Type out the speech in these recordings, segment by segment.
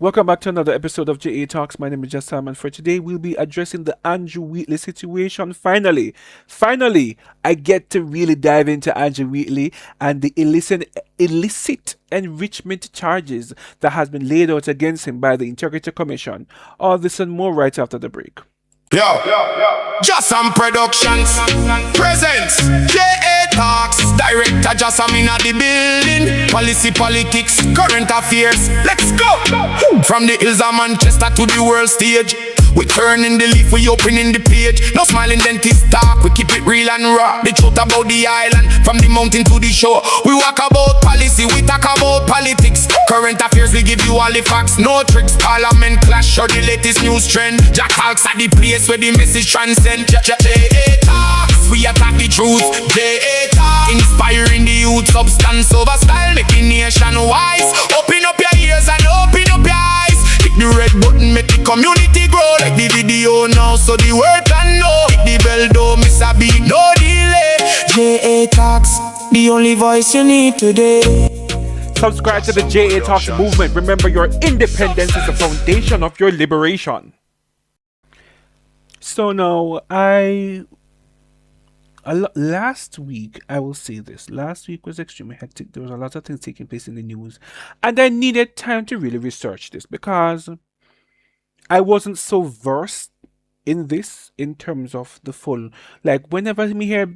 Welcome back to another episode of JAtalks. My name is Sam, and for today we'll be addressing the Andrew Wheatley situation. Finally, I get to really dive into Andrew Wheatley and the illicit enrichment charges that has been laid out against him by the Integrity Commission. All this and more right after the break. Just some productions. Presents JAtalks. Director just in the building. Policy, politics, current affairs. Let's go. From the hills of Manchester to the world stage. We turning the leaf, we opening the page. No smiling dentist talk, we keep it real and raw. The truth about the island, from the mountain to the shore. We walk about policy, we talk about politics. Current affairs, we give you all the facts. No tricks, parliament clash or the latest news trend. JAtalks at the place where the message transcend. JAtalks, we attack the truth. JAtalks, inspiring the youth, substance over style, making nation wise. Open up your ears and open up your eyes. Hit the red button, make the community grow. Like the video now, so the world can know. Hit the bell, don't miss a beat, no delay. JAtalks, the only voice you need today. Subscribe to the JAtalks movement. Remember, your independence is the foundation of your liberation. So now, last week, I will say this. Last week was extremely hectic. There was a lot of things taking place in the news. And I needed time to really research this because I wasn't so versed in this in terms of the full. Like, whenever me hear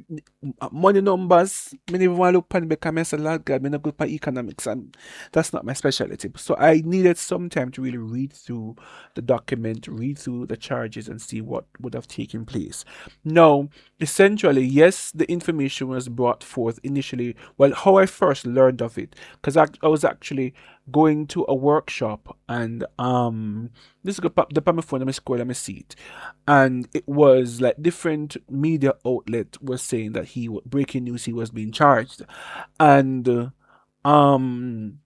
money numbers, me never want to look pan because I say, Lord God, me not good for economics, and that's not my specialty. So I needed some time to really read through the document, read through the charges, and see what would have taken place. Now, essentially, yes, the information was brought forth initially. Well, how I first learned of it, because I was actually going to a workshop, and this is the my phone, I'm scroll, let me see it, and it was like different media outlet was saying that breaking news, he was being charged. And when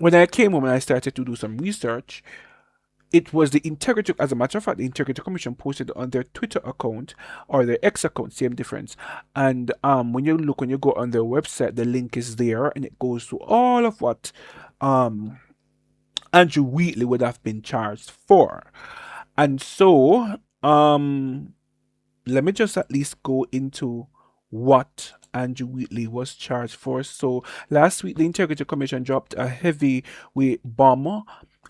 I came home and I started to do some research, it was the Integrity, as a matter of fact, the Integrity Commission posted on their Twitter account or their X account, same difference. And when you go on their website, the link is there, and it goes to all of what Andrew Wheatley would have been charged for. And so let me just at least go into what Andrew Wheatley was charged for. So last week, the Integrity Commission dropped a heavyweight bomb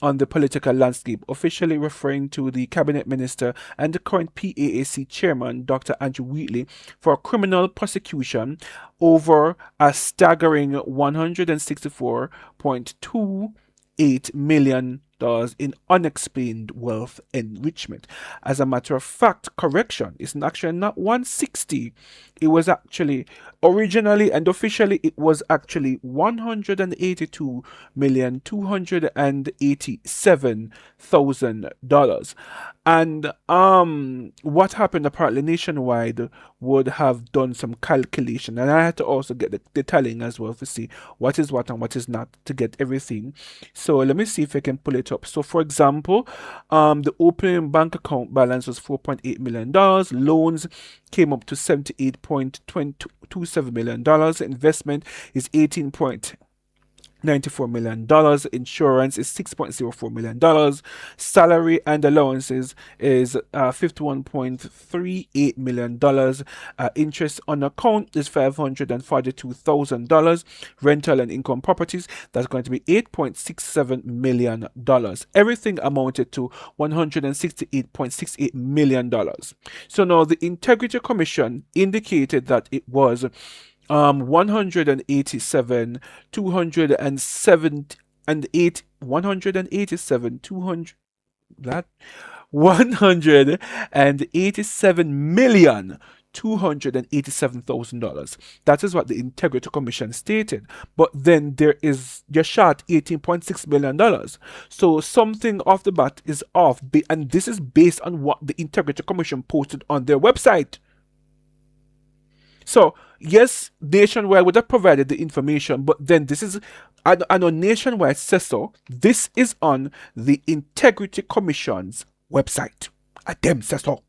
on the political landscape, officially referring to the cabinet minister and the current PAAC chairman, Dr. Andrew Wheatley, for a criminal prosecution over a staggering $164.28 million in unexplained wealth enrichment. As a matter of fact, correction, it's actually not 160. It was actually originally and officially it was actually $182,287,000. And what happened apparently nationwide would have done some calculation, and I had to also get the tallying as well to see what is what and what is not to get everything. So let me see if I can pull it up. So for example, the opening bank account balance was $4.8 million. Loans came up to $78.27 million. Investment is $18.94 million. Insurance is $6.04 million. Salary and allowances is $51.38 million. Interest on account is $542,000. Rental and income properties, that's going to be $8.67 million. Everything amounted to $168.68 million. So now the Integrity Commission indicated that it was 187 207 and 8 187 200 that 187,287,000. That is what the Integrity Commission stated. But then there is your shot $18.6 million. So something off the bat is off, and this is based on what the Integrity Commission posted on their website. So yes, Nationwide would have provided the information, but then this is, I know Nationwide says so, this is on the Integrity Commission's website. I them says so.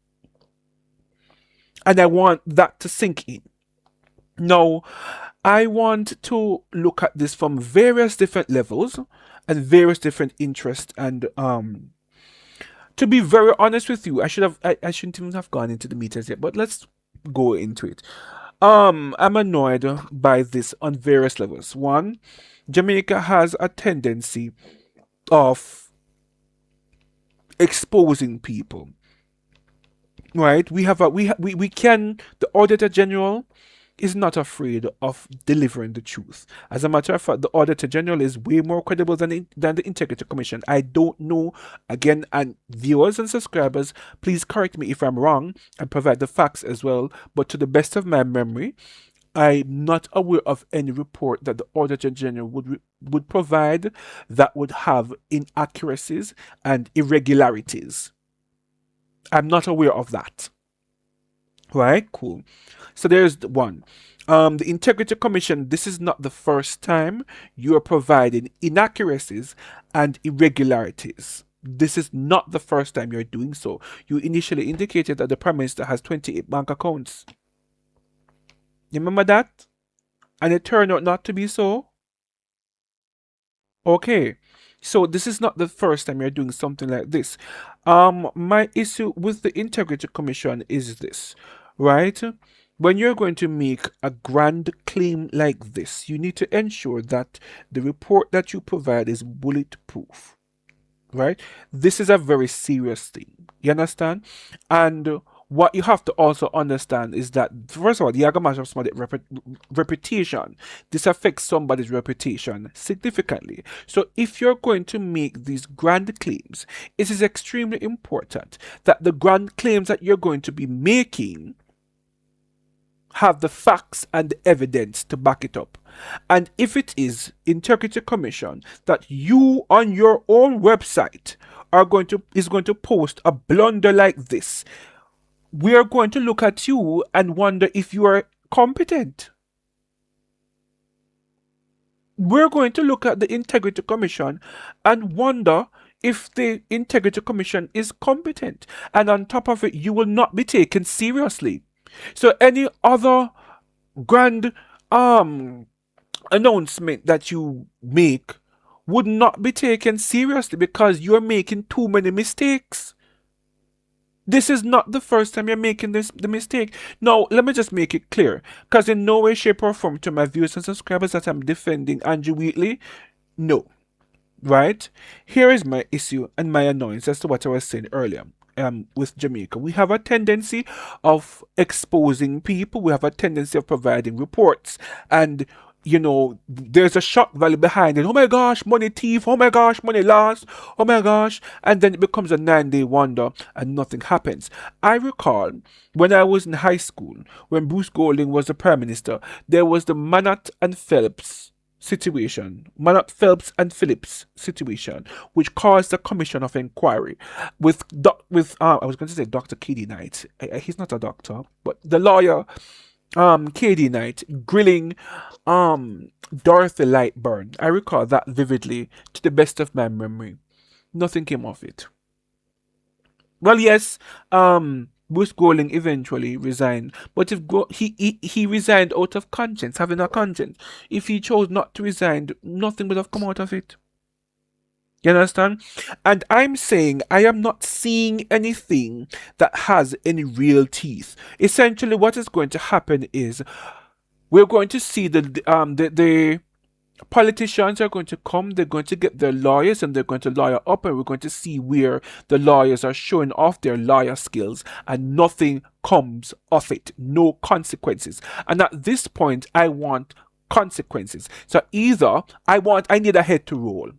And I want that to sink in. Now, I want to look at this from various different levels and various different interests. And to be very honest with you, I shouldn't even have gone into the meters yet, but let's go into it. I'm annoyed by this on various levels. One, Jamaica has a tendency of exposing people. Right? We can, the Auditor General is not afraid of delivering the truth. As a matter of fact, the Auditor General is way more credible than the Integrity Commission. I don't know, again, and viewers and subscribers, please correct me if I'm wrong and provide the facts as well. But to the best of my memory, I'm not aware of any report that the Auditor General would provide that would have inaccuracies and irregularities. I'm not aware of that. Right? Cool. So there's one. The Integrity Commission, this is not the first time you are providing inaccuracies and irregularities. This is not the first time you're doing so. You initially indicated that the Prime Minister has 28 bank accounts. You remember that? And it turned out not to be so? Okay. So this is not the first time you're doing something like this. My issue with the Integrity Commission is this, right? When you're going to make a grand claim like this, you need to ensure that the report that you provide is bulletproof, right? This is a very serious thing. You understand? And what you have to also understand is that, first of all, the matter of somebody's reputation. This affects somebody's reputation significantly. So if you're going to make these grand claims, it is extremely important that the grand claims that you're going to be making have the facts and the evidence to back it up. And if it is Integrity Commission that you on your own website is going to post a blunder like this, we are going to look at you and wonder if you are competent. We're going to look at the Integrity Commission and wonder if the Integrity Commission is competent. And on top of it, you will not be taken seriously. So any other grand announcement that you make would not be taken seriously because you're making too many mistakes. This is not the first time you're making the mistake. Now, let me just make it clear, because in no way, shape, or form to my viewers and subscribers that I'm defending Andrew Wheatley. No. Right? Here is my issue and my annoyance as to what I was saying earlier. With Jamaica, we have a tendency of exposing people. We have a tendency of providing reports, and there's a shock value behind it. Oh my gosh, money thief. Oh my gosh, money lost. Oh my gosh. And then it becomes a 9-day wonder and nothing happens. I recall when I was in high school, when Bruce Golding was the Prime Minister, there was the Manatt and Phelps situation, Manatt, Phelps and Phillips situation, which caused a commission of inquiry with I was going to say Dr. KD Knight. He's not a doctor, but the lawyer KD Knight grilling Dorothy Lightburn. I recall that vividly to the best of my memory. Nothing came of it. Well, yes, Bruce Golding eventually resigned, but if he resigned out of conscience, having a conscience. If he chose not to resign, nothing would have come out of it. You understand? And I'm saying I am not seeing anything that has any real teeth. Essentially, what is going to happen is we're going to see the politicians are going to come, they're going to get their lawyers and they're going to lawyer up, and we're going to see where the lawyers are showing off their lawyer skills and nothing comes of it. No consequences. And at this point, I want consequences. So either I need a head to roll.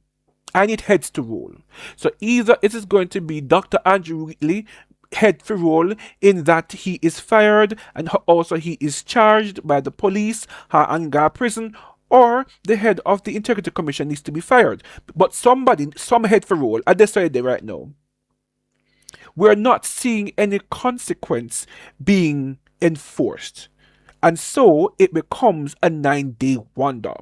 I need heads to roll. So either it is going to be Dr. Andrew Wheatley, head to roll, in that he is fired and also he is charged by the police, Ha'anga prison, or the head of the Integrity Commission needs to be fired. But some head for roll, and that's right there right now. We're not seeing any consequence being enforced. And so it becomes a 9-day wonder.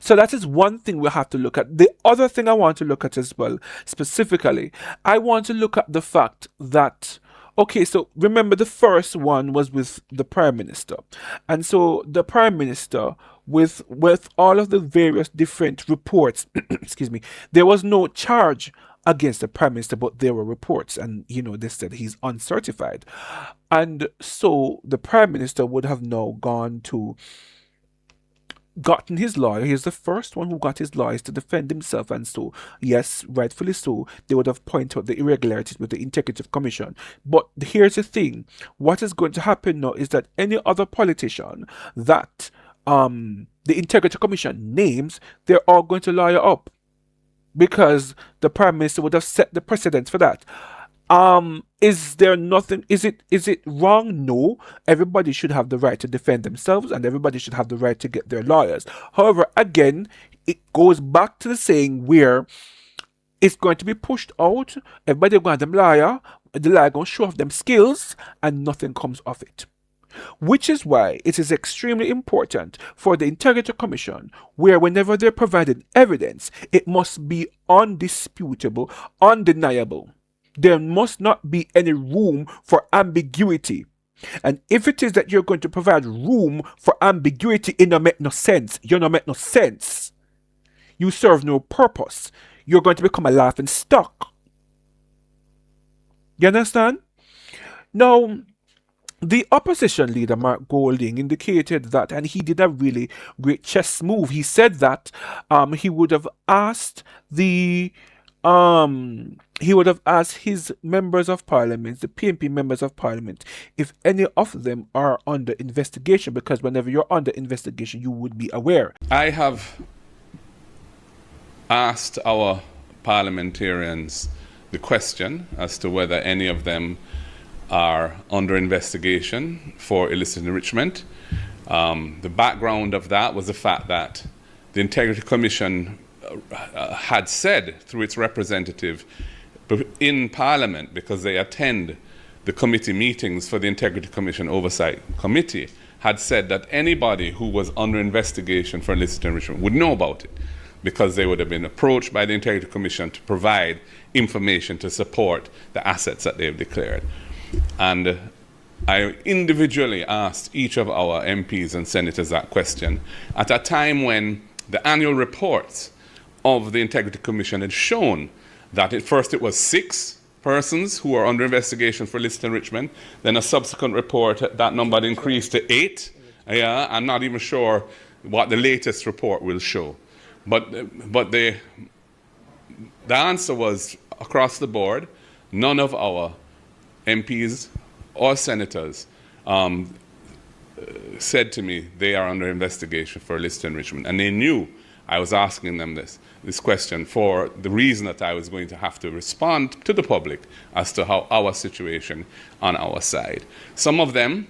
So that is one thing we have to look at. The other thing I want to look at as well, specifically, I want to look at the fact that Okay, so remember the first one was with the Prime Minister. And so the Prime Minister, with all of the various different reports, excuse me, there was no charge against the Prime Minister, but there were reports, and they said he's uncertified. And so the Prime Minister would have now gotten his lawyer. He's the first one who got his lawyers to defend himself, and so, yes, rightfully so, they would have pointed out the irregularities with the Integrative Commission. But here's the thing: what is going to happen now is that any other politician that the Integrity Commission names, they're all going to lawyer up, because the Prime Minister would have set the precedent for that. Is there nothing, is it wrong? No. Everybody should have the right to defend themselves, and everybody should have the right to get their lawyers. However, again, it goes back to the saying where it's going to be pushed out, everybody going to them lawyer, the lawyer going to show off them skills, and nothing comes of it. Which is why it is extremely important for the Integrity Commission, where whenever they're providing evidence, it must be undisputable, undeniable. There must not be any room for ambiguity. And if it is that you're going to provide room for ambiguity, it don't make no sense. You don't make no sense. You serve no purpose. You're going to become a laughing stock. You understand? Now, the opposition leader, Mark Golding, indicated that, and he did a really great chess move. He said that he would have asked his members of parliament, the PNP members of parliament, if any of them are under investigation, because whenever you're under investigation, you would be aware. I have asked our parliamentarians the question as to whether any of them are under investigation for illicit enrichment. The background of that was the fact that the Integrity Commission had said through its representative in Parliament, because they attend the committee meetings for the Integrity Commission Oversight Committee, had said that anybody who was under investigation for illicit enrichment would know about it, because they would have been approached by the Integrity Commission to provide information to support the assets that they've declared. And I individually asked each of our MPs and senators that question at a time when the annual reports of the Integrity Commission had shown that at first it was 6 persons who were under investigation for illicit enrichment. Then a subsequent report, that number had increased to 8. Yeah, I'm not even sure what the latest report will show. But the answer was across the board. None of our MPs or senators said to me they are under investigation for illicit enrichment, and they knew I was asking them this question for the reason that I was going to have to respond to the public as to how our situation on our side. Some of them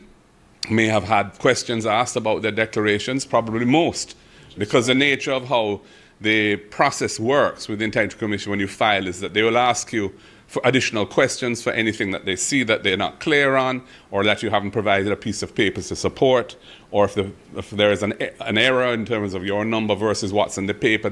may have had questions asked about their declarations, probably most, because the nature of how the process works with the Integrity Commission when you file is that they will ask you for additional questions for anything that they see that they're not clear on, or that you haven't provided a piece of paper to support, or if there is an error in terms of your number versus what's in the paper.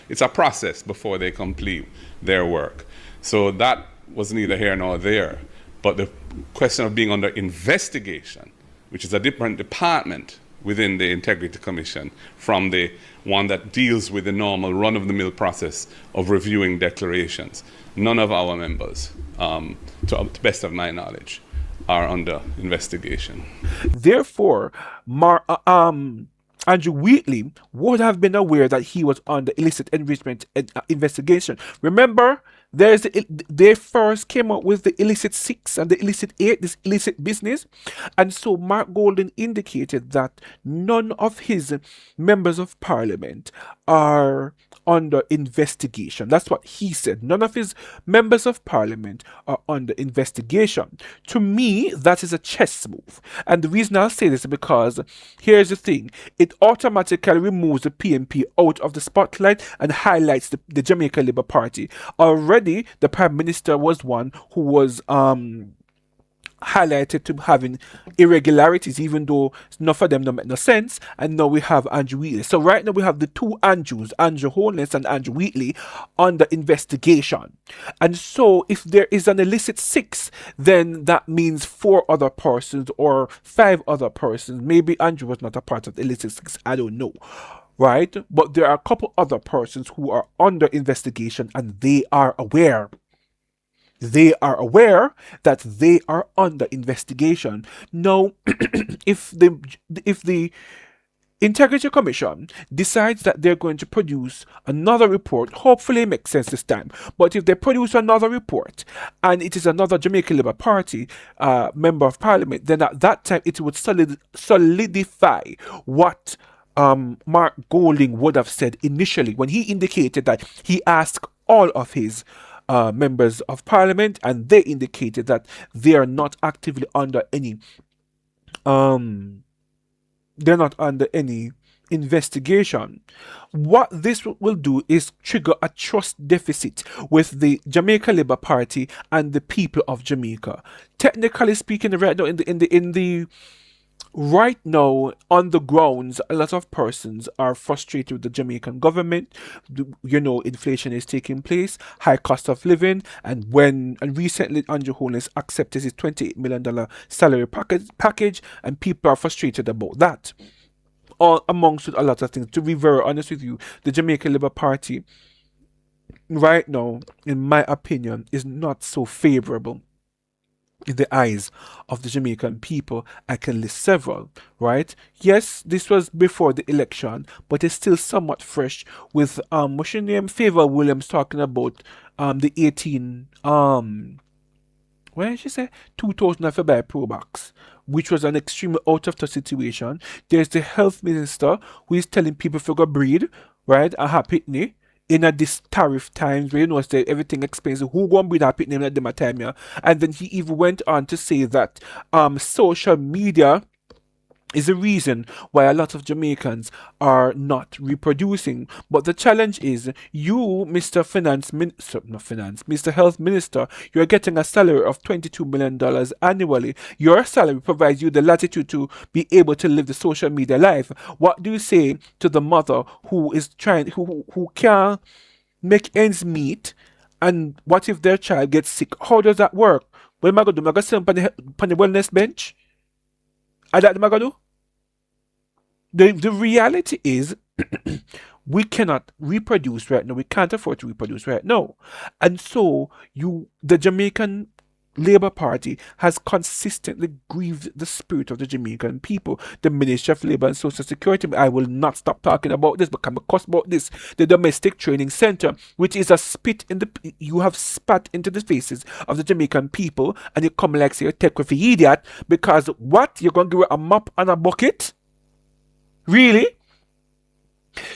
It's a process before they complete their work. So that was neither here nor there. But the question of being under investigation, which is a different department within the Integrity Commission from the one that deals with the normal run-of-the-mill process of reviewing declarations. None of our members, to the best of my knowledge, are under investigation. Therefore, Andrew Wheatley would have been aware that he was under illicit enrichment investigation. Remember, they first came up with the illicit 6 and the illicit 8, this illicit business. And so Mark Golden indicated that none of his members of parliament are under investigation. That's what he said. None of his members of parliament are under investigation. To me, that is a chess move. And the reason I'll say this is because here's the thing. It automatically removes the PNP out of the spotlight and highlights the Jamaica Labour Party. Already, the Prime Minister was one who was highlighted to having irregularities, even though enough of them don't make no sense. And now we have Andrew Wheatley. So right now we have the two Andrews, Andrew Holness and Andrew Wheatley, under investigation. And so if there is an illicit 6, then that means 4 other persons or 5 other persons. Maybe Andrew was not a part of the illicit 6, I don't know. Right? But there are a couple other persons who are under investigation, and they are aware. They are aware that they are under investigation. Now, if the Integrity Commission decides that they're going to produce another report, hopefully it makes sense this time. But if they produce another report and it is another Jamaican Labour Party member of Parliament, then at that time it would solidify what Mark Golding would have said initially when he indicated that he asked all of his members of Parliament, and they indicated that they are not actively under any they're not under any investigation. What this will do is trigger a trust deficit with the Jamaica Labour Party and the people of Jamaica. Technically speaking, right now right now, on the grounds, a lot of persons are frustrated with the Jamaican government. Inflation is taking place, high cost of living, and recently Andrew Holness accepted his $28 million salary package, and people are frustrated about that. All amongst a lot of things. To be very honest with you, the Jamaican Labour Party right now, in my opinion, is not so favorable in the eyes of the Jamaican people. I can list several, right? Yes, this was before the election, but it's still somewhat fresh with what's your name, Favor Williams, talking about the 18 what did she say, 2000 for buy PAAC, which was an extremely out of touch situation. There's the health minister who is telling people to go breed, right, a happy in a this tariff times where say everything expensive, who won't be that name at them time, yeah? And then he even went on to say that social media is the reason why a lot of Jamaicans are not reproducing. But the challenge is you, Mr. Mr. Health Minister, you're getting a salary of $22 million annually. Your salary provides you the latitude to be able to live the social media life. What do you say to the mother who is who can't make ends meet, and what if their child gets sick? How does that work? What am I going to do? Am I going to sit on the wellness bench? Is that what am I going to do? The reality is we cannot reproduce right now. We can't afford to reproduce right now. And so the Jamaican Labour Party has consistently grieved the spirit of the Jamaican people. The Ministry of Labour and Social Security, I will not stop talking about this, but I'm cuss about this. The Domestic Training Centre, which is you have spat into the faces of the Jamaican people, and you come like say you're tech with the idiot, because what? You're going to give a mop and a bucket? Really?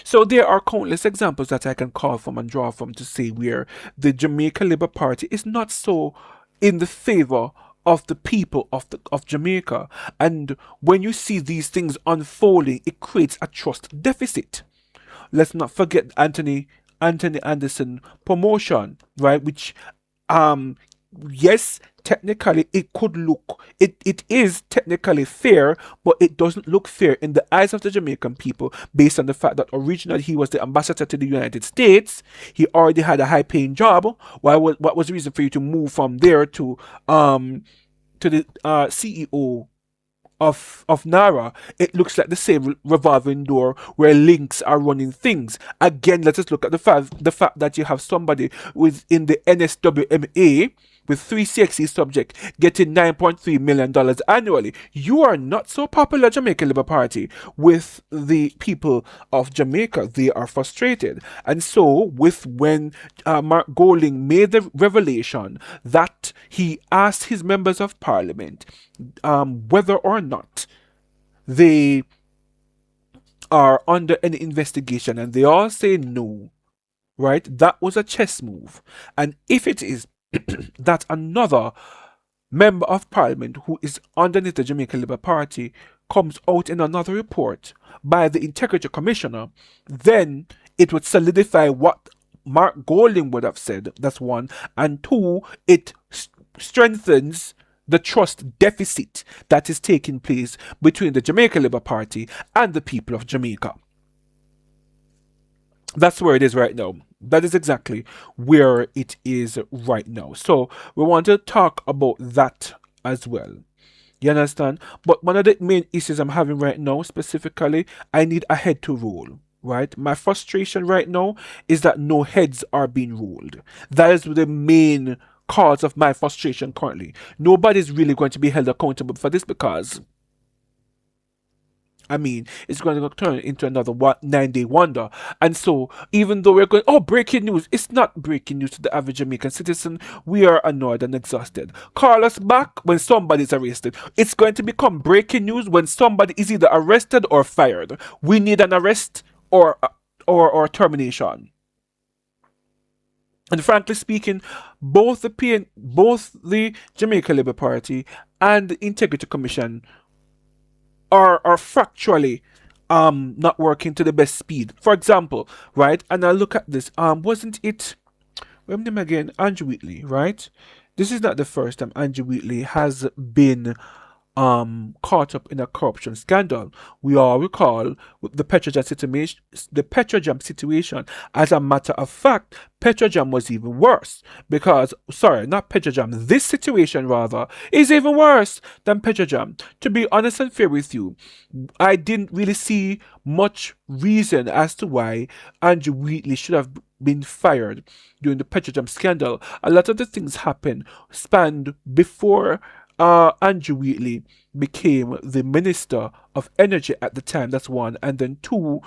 So there are countless examples that I can call from and draw from to say where the Jamaica Labour Party is not so in the favor of the people of Jamaica. And when you see these things unfolding, it creates a trust deficit. Let's not forget Anthony Anderson promotion, right? Which yes, technically it is technically fair, but it doesn't look fair in the eyes of the Jamaican people based on the fact that originally he was the ambassador to the United States. He already had a high paying job. What was the reason for you to move from there to the CEO of NARA? It looks like the same revolving door where links are running things. Again, let us look at the fact that you have somebody within the NSWMA with 3 CXC subjects getting $9.3 million annually. You are not so popular, Jamaican Labour Party, with the people of Jamaica. They are frustrated. And so when Mark Golding made the revelation that he asked his members of Parliament whether or not they are under any investigation, and they all say no, right? That was a chess move. And if it is that another member of Parliament who is underneath the Jamaican Labour Party comes out in another report by the Integrity Commissioner, then it would solidify what Mark Golding would have said. That's one. And two, it strengthens the trust deficit that is taking place between the Jamaica Labour Party and the people of Jamaica. That's where it is right now. That is exactly where it is right now. So we want to talk about that as well. You understand? But one of the main issues I'm having right now, specifically, I need a head to roll. Right? My frustration right now is that no heads are being rolled. That is the main cause of my frustration currently. Nobody's really going to be held accountable for this because it's going to turn into another 9-day wonder. And so, even though we're going, oh, breaking news, it's not breaking news to the average Jamaican citizen. We are annoyed and exhausted. Call us back when somebody's arrested. It's going to become breaking news when somebody is either arrested or fired. We need an arrest or termination. And frankly speaking, both the Jamaica Labour Party and the Integrity Commission are factually not working to the best speed. For example, right? And I look at this. Wasn't it remember him again? Andrew Wheatley, right? This is not the first time Andrew Wheatley has been caught up in a corruption scandal. We all recall the Petrojam situation. As a matter of fact, Petrojam was even worse because, sorry, not Petrojam, this situation rather is even worse than Petrojam. To be honest and fair with you, I didn't really see much reason as to why Andrew Wheatley should have been fired during the Petrojam scandal. A lot of the things happened spanned before Andrew Wheatley became the Minister of Energy at the time. That's one. And then two,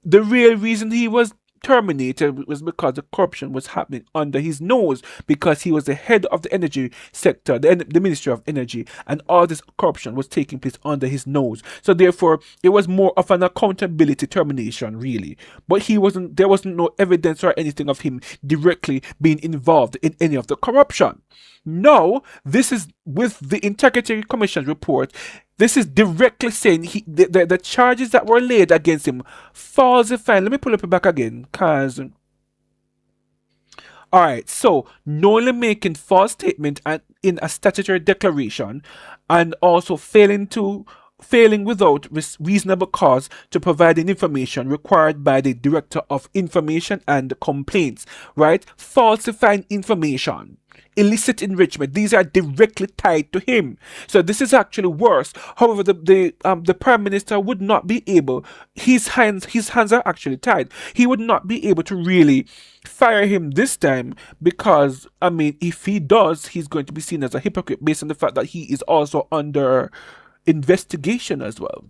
the real reason he was terminated was because the corruption was happening under his nose, because he was the head of the energy sector, the Ministry of Energy, and all this corruption was taking place under his nose. So therefore, it was more of an accountability termination, really. But there wasn't no evidence or anything of him directly being involved in any of the corruption. No, this is with the Integrity Commission report. This is directly saying the charges that were laid against him falsifying. Let me pull it back again, cause. All right, so knowingly making false statement in a statutory declaration, and also failing without reasonable cause to provide the information required by the Director of Information and Complaints. Right, falsifying information. Illicit enrichment, these are directly tied to him. So this is actually worse. However, the Prime Minister would not be able, his hands are actually tied. He would not be able to really fire him this time because, if he does, he's going to be seen as a hypocrite based on the fact that he is also under investigation as well.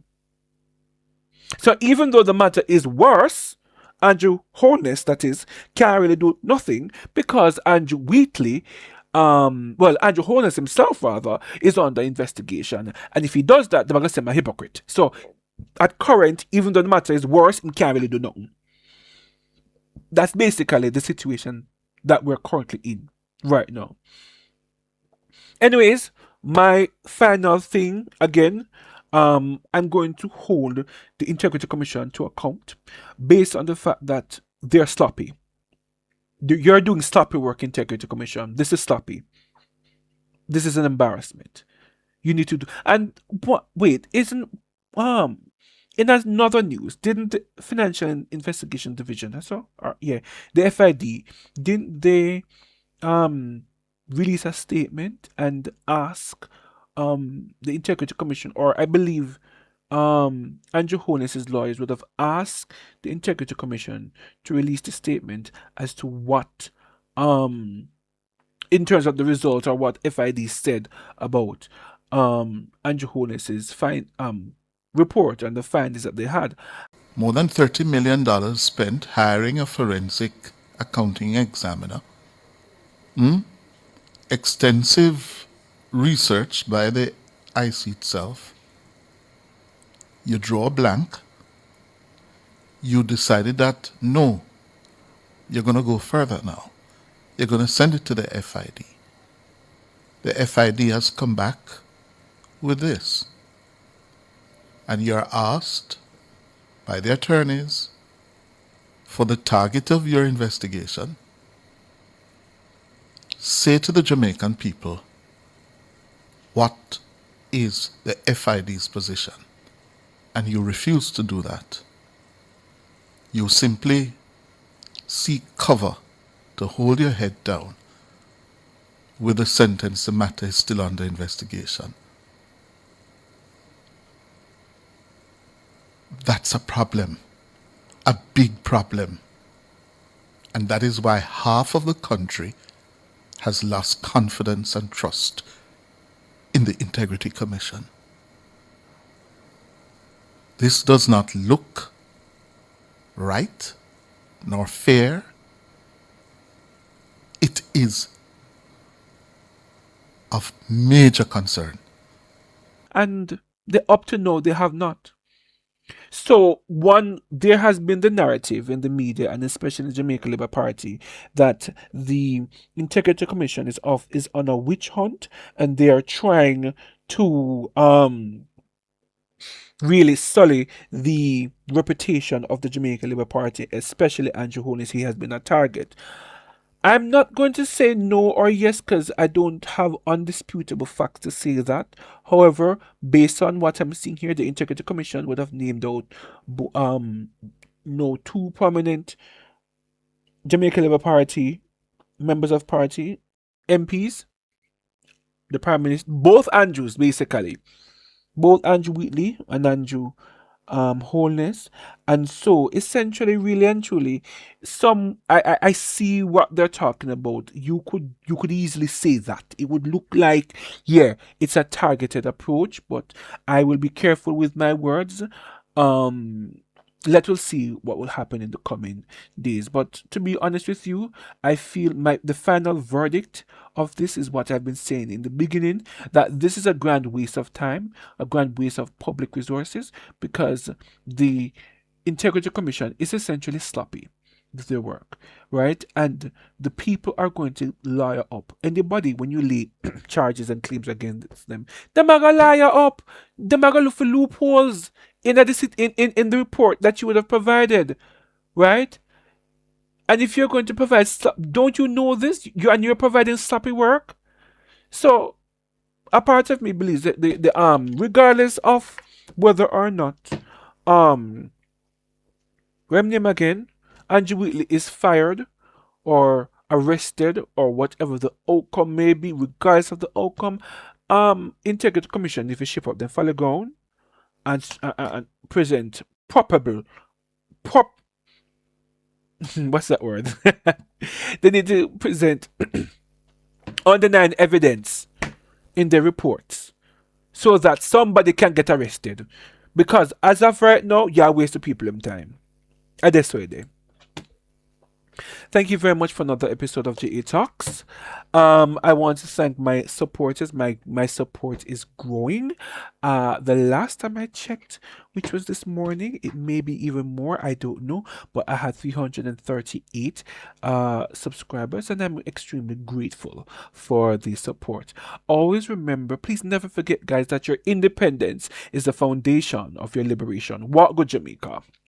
So even though the matter is worse, Andrew Holness, that is, can't really do nothing because Andrew Wheatley, Andrew Holness himself, rather, is under investigation. And if he does that, they're going to say him a hypocrite. So, at current, even though the matter is worse, he can't really do nothing. That's basically the situation that we're currently in right now. Anyways, my final thing, again, I'm going to hold the Integrity Commission to account based on the fact that they're sloppy. You're doing sloppy work, Integrity Commission. This is sloppy. This is an embarrassment. You need to do. And wait, isn't in another news, didn't the Financial Investigation Division, the FID, didn't they release a statement and ask the Integrity Commission, or I believe Andrew Holness's lawyers would have asked the Integrity Commission to release the statement as to what, in terms of the results or what FID said about Andrew Holness's report and the findings that they had. More than $30 million spent hiring a forensic accounting examiner. Extensive research by the IC itself. You draw a blank. You decided that, no, you're going to go further now. You're going to send it to the FID. The FID has come back with this. And you're asked by the attorneys for the target of your investigation. Say to the Jamaican people what is the FID's position, and you refuse to do that, you simply seek cover to hold your head down with the sentence the matter is still under investigation. That's a problem, a big problem. And that is why half of the country has lost confidence and trust in the Integrity Commission. This does not look right nor fair. It is of major concern. And up to now, they have not. So, there has been the narrative in the media, and especially in the Jamaica Labour Party, that the Integrity Commission is on a witch hunt, and they are trying to really sully the reputation of the Jamaica Labour Party, especially Andrew Holness. He has been a target. I'm not going to say no or yes because I don't have undisputable facts to say that. However, based on what I'm seeing here, the Integrity Commission would have named out two prominent Jamaica Labour Party members of party, MPs, the Prime Minister, both Andrews basically, both Andrew Wheatley and Andrew Holness. And so essentially, really and truly, I see what they're talking about. You could easily say that it would look like, yeah, it's a targeted approach, but I will be careful with my words. Let us see what will happen in the coming days. But to be honest with you, I feel the final verdict of this is what I've been saying in the beginning, that this is a grand waste of time, a grand waste of public resources, because the Integrity Commission is essentially sloppy with their work, right? And the people are going to lawyer up anybody when you lay charges and claims against them. Them are gonna lawyer up. Them are gonna look for loopholes in the report that you would have provided, right? And if you're going to provide, don't you know this? You're providing sloppy work. So a part of me believes that the regardless of whether or not name again, Andrew Wheatley is fired or arrested or whatever the outcome may be, regardless of the outcome, Integrity Commission, if you ship up, then follow ground and present what's that word? They need to present undenied evidence in their reports so that somebody can get arrested. Because as of right now, you're wasting people in time. And that's why they. Thank you very much for another episode of JAtalks. I want to thank my supporters. My support is growing. The last time I checked, which was this morning, it may be even more, I don't know, but I had 338 subscribers, and I'm extremely grateful for the support. Always remember, please never forget, guys, that your independence is the foundation of your liberation. Walk good, Jamaica.